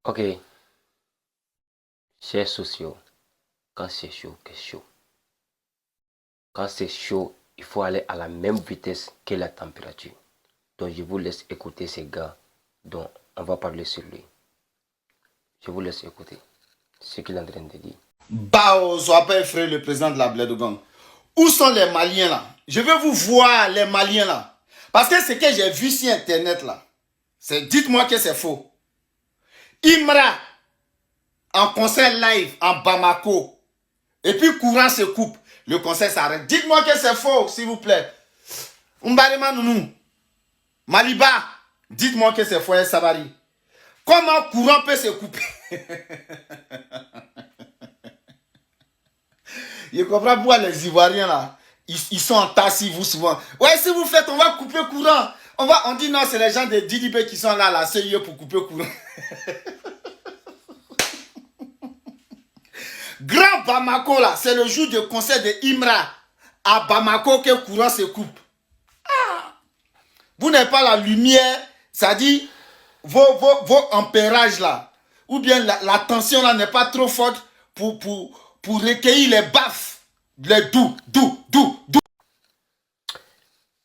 Ok, chers sociaux, quand c'est chaud, c'est chaud. Quand c'est chaud, il faut aller à la même vitesse que la température. Donc je vous laisse écouter ces gars dont on va parler sur lui. Je vous laisse écouter ce qu'il est en train de dire. Bao Zouapé Frère, le président de la Bled Gang. Où sont les Maliens là? Je veux vous voir les Maliens là. Parce que ce que j'ai vu sur internet là, c'est dites-moi que c'est faux. Imra en concert live en Bamako. Et puis courant se coupe. Le concert s'arrête. Dites-moi que c'est faux, s'il vous plaît. Umbarema Nounou. Maliba. Dites-moi que c'est faux, Sabari. Comment courant peut se couper? Je comprends pourquoi les Ivoiriens là, ils sont en tassis, vous souvent. Ouais, si vous faites, on va couper courant. On dit non, c'est les gens de DDB qui sont là, la CIE pour couper courant. Grand Bamako là, c'est le jour de concert de Imra. À Bamako que le courant se coupe. Ah. Vous n'avez pas la lumière, ça dit vos ampérages là, ou bien la tension là n'est pas trop forte pour recueillir les baffes, les doux.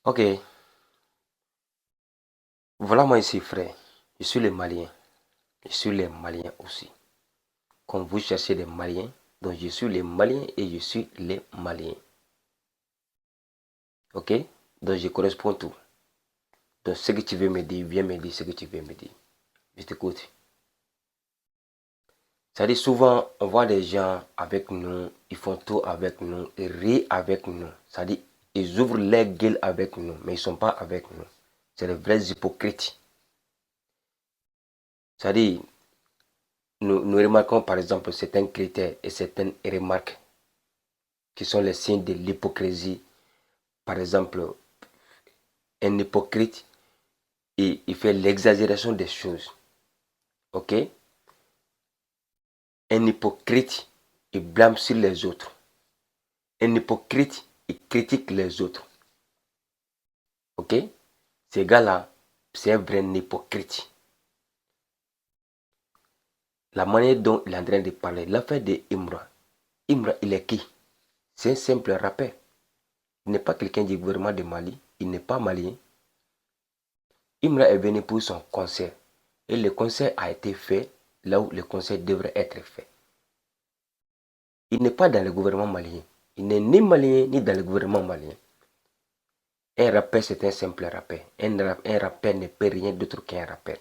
Ok, voilà moi ici frère, je suis les Maliens. Je suis les Maliens aussi. Quand vous cherchez les Maliens, donc je suis les Maliens et je suis les Maliens. Ok? Donc je correspond tout. Donc ce que tu veux me dire, viens me dire ce que tu veux me dire. Je t'écoute. C'est-à-dire souvent, on voit des gens avec nous, ils font tout avec nous, ils rient avec nous. C'est-à-dire, ils ouvrent les gueules avec nous, mais ils ne sont pas avec nous. C'est les vrais hypocrites. C'est-à-dire, nous remarquons par exemple certains critères et certaines remarques qui sont les signes de l'hypocrisie. Par exemple, un hypocrite, il fait l'exagération des choses. Ok? Un hypocrite, il blâme sur les autres. Un hypocrite, il critique les autres. Ok? Ce gars-là, c'est un vrai hypocrite. La manière dont il est en train de parler, l'affaire de Imra. Imra, il est qui? C'est un simple rappeur. Il n'est pas quelqu'un du gouvernement de Mali. Il n'est pas malien. Imra est venu pour son concert. Et le concert a été fait là où le concert devrait être fait. Il n'est pas dans le gouvernement malien. Il n'est ni malien ni dans le gouvernement malien. Un rappeur, c'est un simple rappeur. Un rappeur ne peut rien d'autre qu'un rappeur.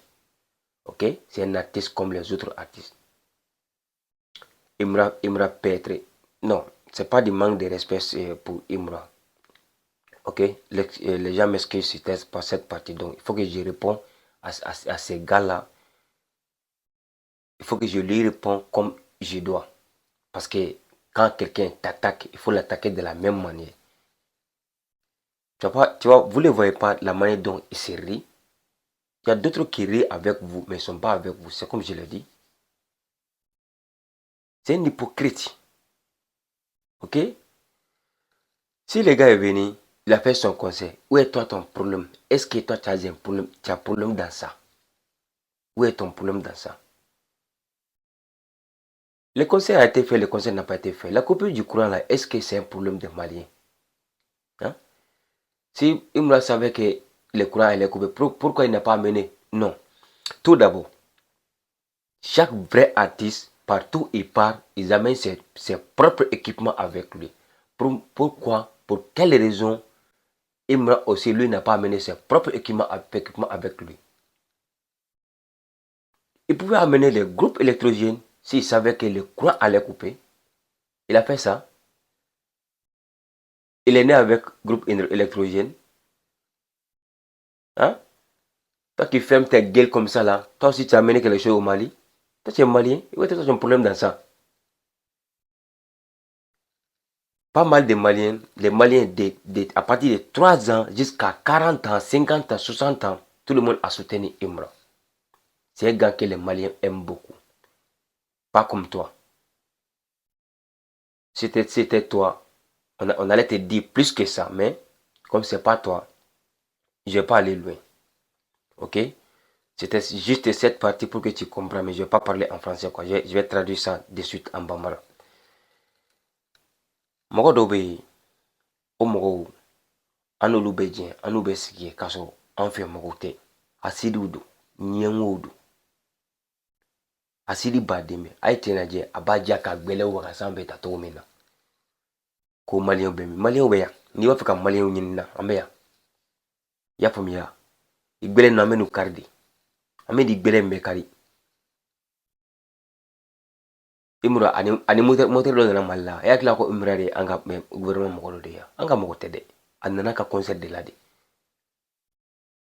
Ok? C'est un artiste comme les autres artistes. Imra peut être... Non, c'est pas du manque de respect pour Imra. Ok? Les gens m'excusent par cette partie. Donc, il faut que je réponde à ces gars-là. Il faut que je lui réponde comme je dois. Parce que quand quelqu'un t'attaque, il faut l'attaquer de la même manière. Tu vois, vous ne voyez pas la manière dont il se rit. Il y a d'autres qui rient avec vous, mais ils ne sont pas avec vous. C'est comme je l'ai dit. C'est un hypocrite. Ok? Si le gars est venu, il a fait son conseil. Où est toi ton problème? Est-ce que toi tu as un problème? Tu as un problème dans ça? Où est ton problème dans ça? Le conseil a été fait, le conseil n'a pas été fait. La coupure du courant là, est-ce que c'est un problème des Maliens? Hein? Si Imra savait que le courant allait couper, pourquoi il n'a pas amené? Non. Tout d'abord, chaque vrai artiste, partout il part, il amène ses propres équipements avec lui. Pourquoi? Pour quelle raison Imra aussi, lui, n'a pas amené ses propres équipements avec lui? Il pouvait amener les groupes électrogènes s'il savait que le courant allait couper. Il a fait ça. Il est né avec groupe électrogène. Hein? Toi qui fermes tes gueules comme ça là, toi aussi tu as amené quelque chose au Mali. Toi tu es malien, où est ton problème dans ça? Pas mal de Maliens, les Maliens à partir de 3 ans jusqu'à 40 ans, 50 ans, 60 ans, tout le monde a soutenu Imra. C'est un gars que les Maliens aiment beaucoup. Pas comme toi. C'était toi, on allait te dire plus que ça, mais comme c'est pas toi, je vais pas aller loin. Ok? C'était juste cette partie pour que tu comprennes, mais je vais pas parler en français quoi. Je vais traduire ça de suite en bambara. Mɔgɔ dɔw bɛ yen, o mɔgɔw an n'olu bɛ jɛ, an n'u bɛ sigi k'a sɔrɔ an fɛ mɔgɔw tɛ. Asidiw don, ɲɛŋow don. Asidi baden bɛ, a ye ten lajɛ, a b'a ja ka gbɛlɛw waga sanfɛ ta cogo min na. Ko maliyɛnw bɛ min? Maliyɛnw bɛ yan. N'i b'a fɛ ka maliyɛnw ɲini na, an bɛ yan. I y'a faamuya? I gbɛlɛ ninnu an bɛ n'u kari de. An bɛ nin gbɛlɛ in bɛɛ kari. Imura ani moteur dɔ nana Mali la. E hakili la ko Imura de ye an ka gouvernement mɔgɔ dɔ de ye? An ka mɔgɔ tɛ dɛ. A nana ka concert de la de.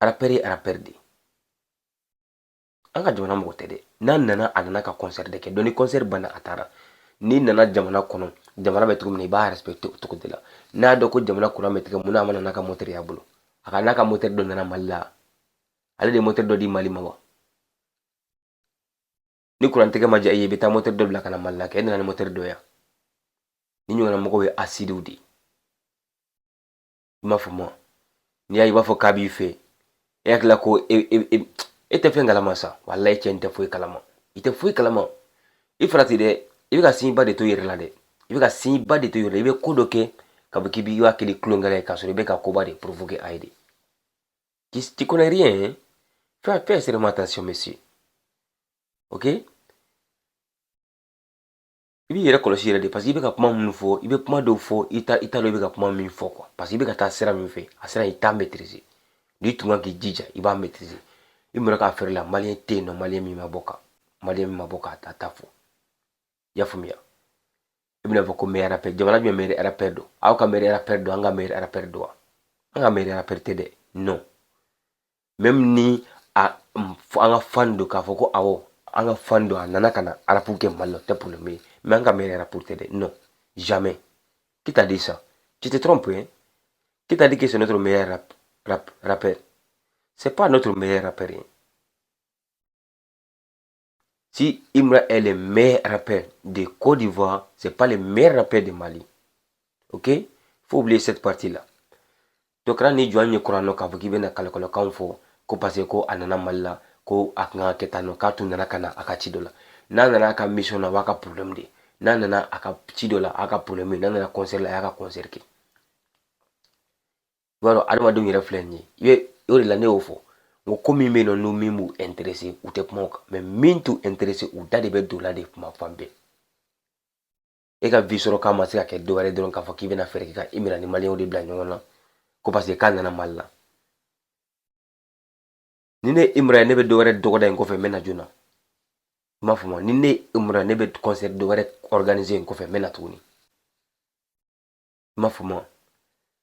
Rappeur ye rappeur de. An ka jamana mɔgɔ tɛ dɛ. N'a nana a nana ka concert de kɛ. Donc ni concert banna a taara. N'i nana jamana kɔnɔ, jamana bɛ cogo min na i b'a respecter o cogo de la. N'a dɔn ko jamana courant bɛ tigɛ, mun na a ma na n'a ka moteur y'a bolo? A ka n'a ka moteur dɔ nana Mali la. Ale de ye moteur dɔ di Mali ma wa? Ni courant tigɛ ma diya i ye, i bɛ taa moteur dɔ bila ka na Mali la kɛ. E nana ni moteur dɔ ye. Ni ɲɔgɔnna mɔgɔw ye asidiw de ye. I m'a faamu wa? N'i y'a ye i b'a fɔ k'a b'i fɛ, e hakili la ko e tɛ fɛn kalama sa. Walayi cɛ in tɛ foyi kalama. I tɛ foyi kalama. I farati dɛ. I bɛ ka signe de to i yɛrɛ la dɛ. I bɛ ka signe de to i yɛrɛ la. I bɛ ko dɔ kɛ ka bɔ k'i b'a kɛ tulonkɛla ye k'a sɔrɔ i bɛ ka koba de provoquer a ye de. Tu connais rien, hein? Fais extrêmement attention, monsieur. Ok? I b'i yɛrɛ kɔlɔsi yɛrɛ de parce que i bɛ ka kuma minnu fɔ, i bɛ kuma dɔw fɔ, i t'a dɔn i bɛ ka kuma min fɔ quoi. Parce que i bɛ ka taa sira min fɛ, a sira i t'a maîtriser. N'i tun kan k'i jija, i b'a maîtriser. I mɔra k'a feere la, maliyɛn tɛ yen nɔ, maliyɛn min ma bɔ k'a ta fɔ. I y'a faamuya? I bɛna fɔ ko meilleur rappeur, jamana jumɛn meilleur rappeur don? Aw ka meilleur rappeur don, an ka meilleur rappeur don wa? An ka meilleur rappeur tɛ dɛ. Non. Même ni an ka fan don k'a fɔ ko awɔ, an ka fan don a nana ka na rap kɛ Mali la, o tɛ problème ye. Mais an ka meilleur rappeur tɛ dɛ. Non. Jamais. Qui t'a dit ça? Tu te trompes, hein? Qui t'a dit que c'est notre meilleur rappeur? C'est pas notre meilleur rappeur. Hein? Si Imra est le meilleur rappeur de Côte d'Ivoire, c'est pas le meilleur rappeur de Mali. Ok? Faut oublier cette partie-là. Donc là, ni joignent Korano k'a fɔ k'i bɛna kalakalakanw fɔ ko parce que ko a nana Mali la ko a kan ka kɛ tan nɔ k'a tun nana ka na a ka ci dɔ la. N'a nana a ka mission na o b'a ka problème de. N'a nana a ka ci dɔ la a ka problème ye. N'a nana concert la a y'a ka concert kɛ. I b'a dɔn adamadenw yɛrɛ filɛ nin ye. O de la ne y'o fɔ. N ko min bɛ yen nɔ n'o min b'u intéressé u tɛ kuma o kan. Mais min t'u intéressé u da de bɛ don o la de kuma fan bɛɛ. E ka vie sɔrɔ k'a ma se ka kɛ dɔ wɛrɛ dɔrɔn k'a fɔ k'i bɛna fɛɛrɛ kɛ ka Imra ni maliyɛnw de bila ɲɔgɔn na. Ko parce que k'a nana Mali la. Ni ne Imra ye ne bɛ dɔ wɛrɛ dɔgɔda in kɔfɛ n bɛ na joona. I m'a faamu wa? Ni ne Imra ne bɛ concert dɔ wɛrɛ organiser in kɔfɛ n bɛ na tuguni. I m'a faamu wa?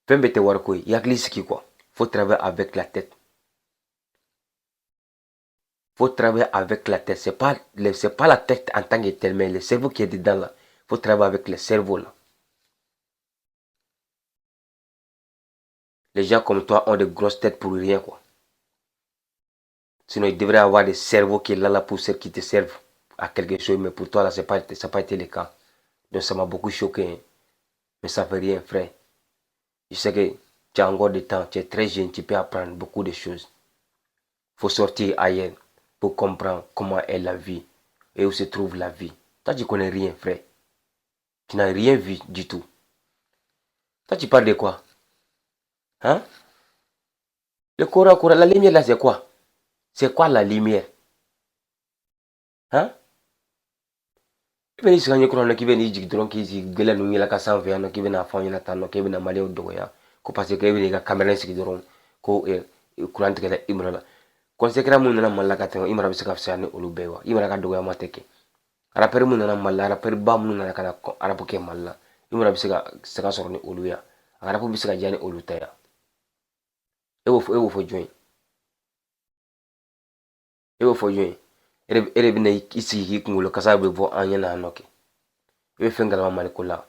Fɛn bɛɛ tɛ wariko ye. I hakili sigi quoi. Faut travailler avec la tête. Faut travailler avec la tête. C'est pas la tête en tant que telle, mais le cerveau qui est dedans là. Faut travailler avec le cerveau là. Les gens comme toi ont de grosses têtes pour rien quoi. Sinon, il devrait avoir des cerveaux qui est là pour ceux qui te servent à quelque chose. Mais pour toi, là, ça n'a pas été le cas. Donc, ça m'a beaucoup choqué. Hein. Mais ça ne fait rien, frère. Je sais que tu as encore du temps. Tu es très jeune. Tu peux apprendre beaucoup de choses. Il faut sortir ailleurs pour comprendre comment est la vie et où se trouve la vie. Toi, tu ne connais rien, frère. Tu n'as rien vu du tout. Toi, tu parles de quoi? Hein? Le Coran, la lumière là, c'est quoi? C'est quoi la lumière? Hein? I bɛ n'i sigi an ɲɛ kɔrɔ la k'i bɛ n'i jigi dɔrɔn k'i sigi gɛlɛn ninnu yɛlɛ ka sanfɛ yan nɔ k'i bɛna fɔ an ɲɛna tan nɔ k'i bɛna maliyɛnw dɔgɔya ko parce que e bɛ n'i ka caméra sigi dɔrɔn ko courant tigɛla Imra la conséquence mun nana Mali la ka tɛmɛ Imra bɛ se ka fisaya ni olu bɛɛ ye wa? Imra ka dɔgɔyama tɛ kɛ. Rappeur mun nana Mali la rappeur ba minnu nana ka na rap kɛ Mali la Imra bɛ se ka sɔrɔ ni olu ye. A ka rap bɛ se ka diya ni olu ta ye. E b'o fɔ jɔn ye? E b'o fɔ jɔn ye? E de bɛna i sigi k'i kunkolo kasa bɛ bɔ an ɲɛna yan nɔ kɛ. I bɛ fɛn galama Mali ko la.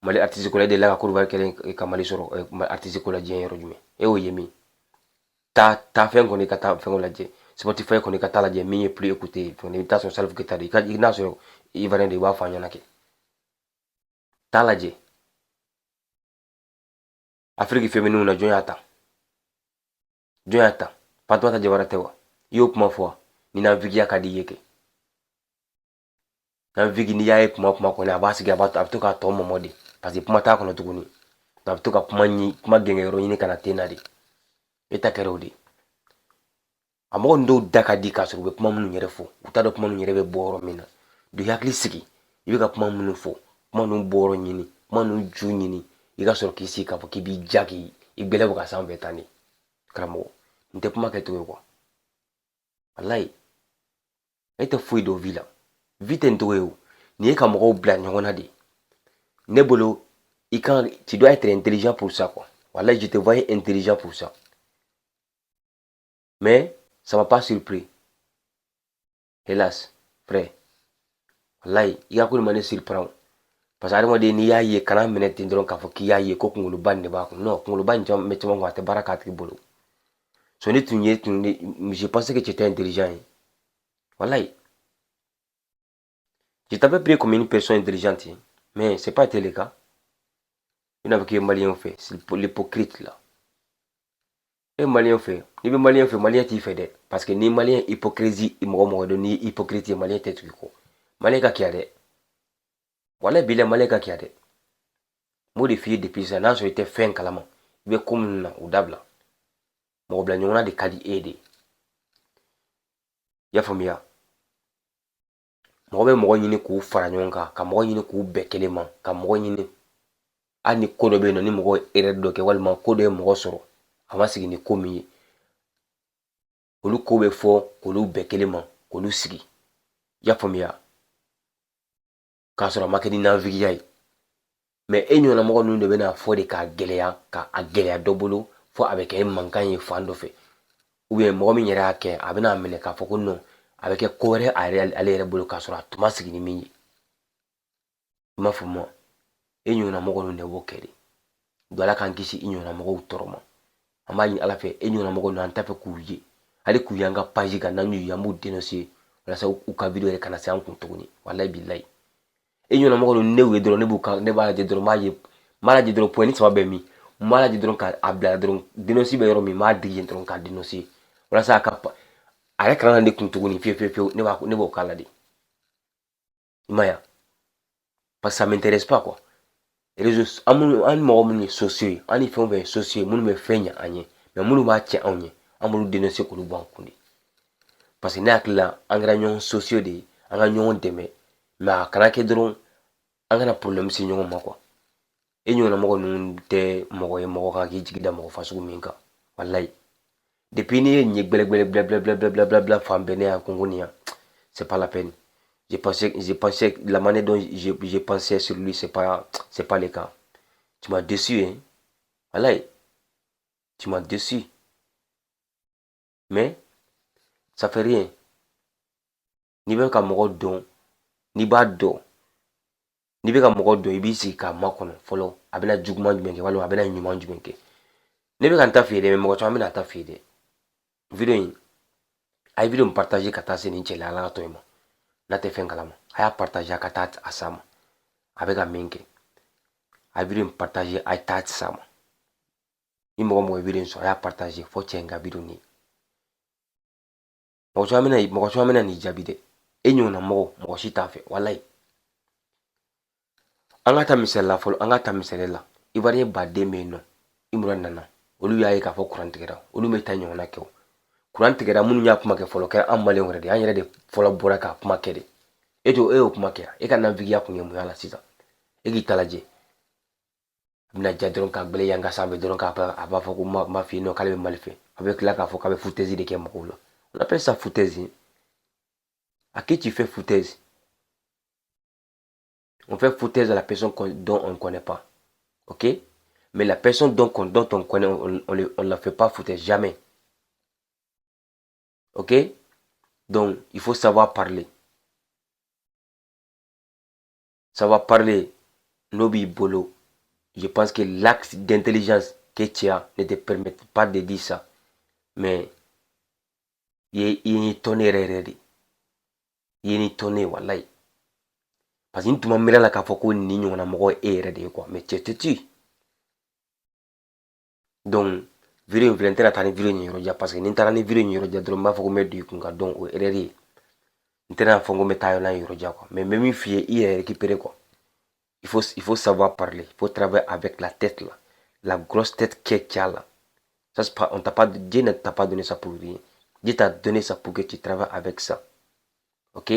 Mali artiste ko la e delila ka Côte d'Ivoire kɛlen ka Mali sɔrɔ artiste ko la diɲɛ yɔrɔ jumɛn? E y'o ye min? Taa fɛn kɔni ka taa fɛnw lajɛ. Spotify kɔni ka taa lajɛ min ye plus écouté. I bɛ taa sɔrɔ Salif Keita de i n'a sɔrɔ Ivoirien de i b'a fɔ an ɲɛna kɛ. Taa lajɛ. Afrique féminine na jɔn y'a ta? Jɔn y'a ta? Fatoumata Jawara tɛ wa? Yo kuma fɔ ni na vigiya ka di ye kɛ. Na vigi ni y'a ye kuma kɔni a b'a sigi a bɛ to k'a tɔ mɔmɔ de parce que kuma t'a kɔnɔ tuguni. A bɛ to ka kuma gɛngɛyɔrɔ ɲini ka na ten na de. E ta kɛra o de. A mɔgɔ dɔw da ka di k'a sɔrɔ u bɛ kuma minnu yɛrɛ fɔ u t'a dɔn kuma minnu yɛrɛ bɛ bɔ yɔrɔ min na. Do hakili sigi i bɛ ka kuma minnu fɔ kuma ninnu bɔ yɔrɔ ɲini kuma ninnu ju ɲini i ka sɔrɔ k'i sigi k'a fɔ k'i b'i ja k'i gbɛlɛ bɔ ka sanfɛ tan de. Karamɔgɔ n tɛ kuma kɛcogo ye quoi. Walayi e tɛ foyi dɔn vie la. Vie tɛ nin cogo ye o. Nin ye ka mɔgɔw bila ɲɔgɔn na de. Ne bolo tu dois être intelligent pour ça quoi. Walayi je te voyais intelligent pour ça. Mais ça m'a pas surpris. Hélas, frère. Walayi i ka ko nin ma ne surprend. Parce que adamaden n'i y'a ye kana minɛ ten dɔrɔn k'a fɔ k'i y'a ye ko kunkoloba nin de b'a kun. Non, kunkoloba in bɛ caman kun a tɛ baara k'a tigi bolo. So ne tun je pensais que tu étais intelligent. Walayi. Je t'avais pris comme une personne intelligente, mais c'est pas été le cas. Il n'avait que les Maliens fait, c'est l'hypocrite là. Et Maliens fait, ni be Maliens fait, Maliens t'y fait de. Parce que ni Maliens hypocrisie, ni hypocrite, Maliens t'es truc quoi. Maliens ka kia de. Voilà bile Maliens ka kia de. Modifié depuis ça, n'a été fait un calama. Il be comme na ou dabla. Mo bla nyona de kadi aidé. Ya famia. Mɔgɔ bɛ mɔgɔ ɲini k'u fara ɲɔgɔn kan ka mɔgɔ ɲini k'u bɛɛ kelen ma ka mɔgɔ ɲini hali ni ko dɔ bɛ yen nɔ ni mɔgɔ ye erreur dɔ kɛ walima ko dɔ ye mɔgɔ sɔrɔ a ma sigi ni ko min ye olu ko bɛ fɔ k'olu bɛɛ kelen ma k'olu sigi i y'a faamuya k'a sɔrɔ a ma kɛ ni nafigiya ye mais e ɲɔgɔnna mɔgɔ ninnu de bɛna fɔ de k'a gɛlɛya k'a gɛlɛya dɔ bolo fo a bɛ kɛ mankan ye fan dɔ fɛ ou bien mɔgɔ min yɛrɛ y'a kɛ a bɛna minɛ k'a fɔ ko non a bɛ kɛ ko wɛrɛ ale yɛrɛ bolo k'a sɔrɔ a tun ma sigi ni min ye i m'a faamu e ɲɔgɔnna mɔgɔ ninnu de b'o kɛ de don ala k'an kisi i ɲɔgɔnna mɔgɔw tɔɔrɔ ma an b'a ɲini ala fɛ e ɲɔgɔnna mɔgɔw ninnu an t'a fɛ k'u ye hali k'u y'an ka page kan n'an y'u ye an b'u dénoncer walasa u ka video yɛrɛ kana se an kun tuguni walayi bilayi e ɲɔgɔnna mɔgɔ ninnu ne y'u ye dɔrɔn ne b'a lajɛ dɔrɔn n b'a lajɛ dɔrɔn point ni saba bɛ min n b'a lajɛ dɔrɔn k'a bila dɔrɔn dénoncer bɛ yɔrɔ min n b'a digi yen dɔrɔn k'a dénoncer walasa a yɛrɛ kana ne kun tuguni fiyewu ne b'o k'a la de i ma ye parce que ça m'intéresse pas quoi réseaux an mɔgɔ minnu ye sociaux ye an ni fɛn o fɛn ye sociaux ye minnu bɛ fɛn ɲɛ an ye mais minnu b'a cɛ anw ye an b'olu dénoncer k'olu bɔ an kun de parce que ne hakili la an kɛra ɲɔgɔn sociaux de ye an ka ɲɔgɔn dɛmɛ mais a kana kɛ dɔrɔn an kana problème se ɲɔgɔn ma quoi e ɲɔgɔnna mɔgɔ ninnu tɛ mɔgɔ ye mɔgɔ kan k'i jigi da mɔgɔ fasugu min kan walayi depuis n'i ye nin ye gbɛlɛgbɛlɛ fan bɛɛ ne y'a ko nin yan c'est pas la peine. J'ai pensé que la manière dont j'ai pensé sur lui, c'est pas le cas. Tu m'as déçu, hein. Voilà. Tu m'as déçu. Mais, ça fait rien. Ni bɛ ka mɔgɔ dɔn, ni b'a dɔn, ni bɛ ka mɔgɔ dɔn, i b'i sigi k'a makɔnɔ fɔlɔ. A bɛna juguman jumɛn kɛ walima a bɛna ɲuman jumɛn kɛ. Ne bɛ ka n ta f'i ye dɛ, mais mɔgɔ caman bɛna ta f'i ye dɛ. Video in, a ye video in partager ka taa se nin cɛla ala ka to yen ma. N'a tɛ fɛn kalama a y'a partager a ka taa a s'a ma a bɛ ka min kɛ a ye video in partager a ye taa s'a ma ni mɔgɔ mɔgɔ ye video in sɔrɔ a y'a partager fo cɛ in ka video nin mɔgɔ caman bɛna n'i jaabi dɛ e ɲɔgɔnna mɔgɔ si t'a fɛ walayi an ka taa misali la fɔlɔ an ka taa misali la ivoirien baden bɛ yen nɔ Imura nana olu y'a ye k'a fɔ courant tigɛra olu bɛ taa ɲɔgɔnna kɛ o courant tigɛra minnu y'a kuma kɛ fɔlɔ kɛra an maliyɛnw yɛrɛ de an yɛrɛ de fɔlɔ bɔra k'a kuma kɛ de e y'o kuma kɛ e ka nafigiya kun ye mun y'a la sisan e k'i ta lajɛ a bɛna ja dɔrɔn k'a gbɛlɛ yan ka sanfɛ dɔrɔn a b'a fɔ ko ma f'i ye nɔ k'ale bɛ Mali fɛ a bɛ tila k'a fɔ k'a bɛ foutaise de kɛ mɔgɔw la on appelle ça foutaise à qui tu fais foutaise on fait foutaise à la personne dont on ne connaît pas ok mais la personne dont on connaît on ne la fait pas foutaise jamais ok donc il faut savoir parler Nobi Bolo. Je pense que l'axe d'intelligence que tu as ne te permet pas de dire ça. Mais il y a tonné réré. Il y a tonné, wallahi. Parce que tu m'as mis là qu'à faut qu'on n'y ait pas de quoi. Mais tu. Donc, vidéo in filɛ n tɛna taa ni vidéo in yɔrɔ jan parce que ni n taara ni vidéo in yɔrɔ jan dɔrɔn n b'a fɔ ko n bɛ don i kun ka dɔn o erreur ye n tɛna fɔ ko n bɛ taa yɔrɔ jan quoi mais n bɛ min f'i ye i yɛrɛ récupérer quoi il faut savoir parler il faut travailler avec la tête là la grosse tête qui a là ça c'est pas, on t'a pas Dieu ne t'a pas donné ça pour rien. Dieu t'a donné ça pour que tu travailles avec ça, ok.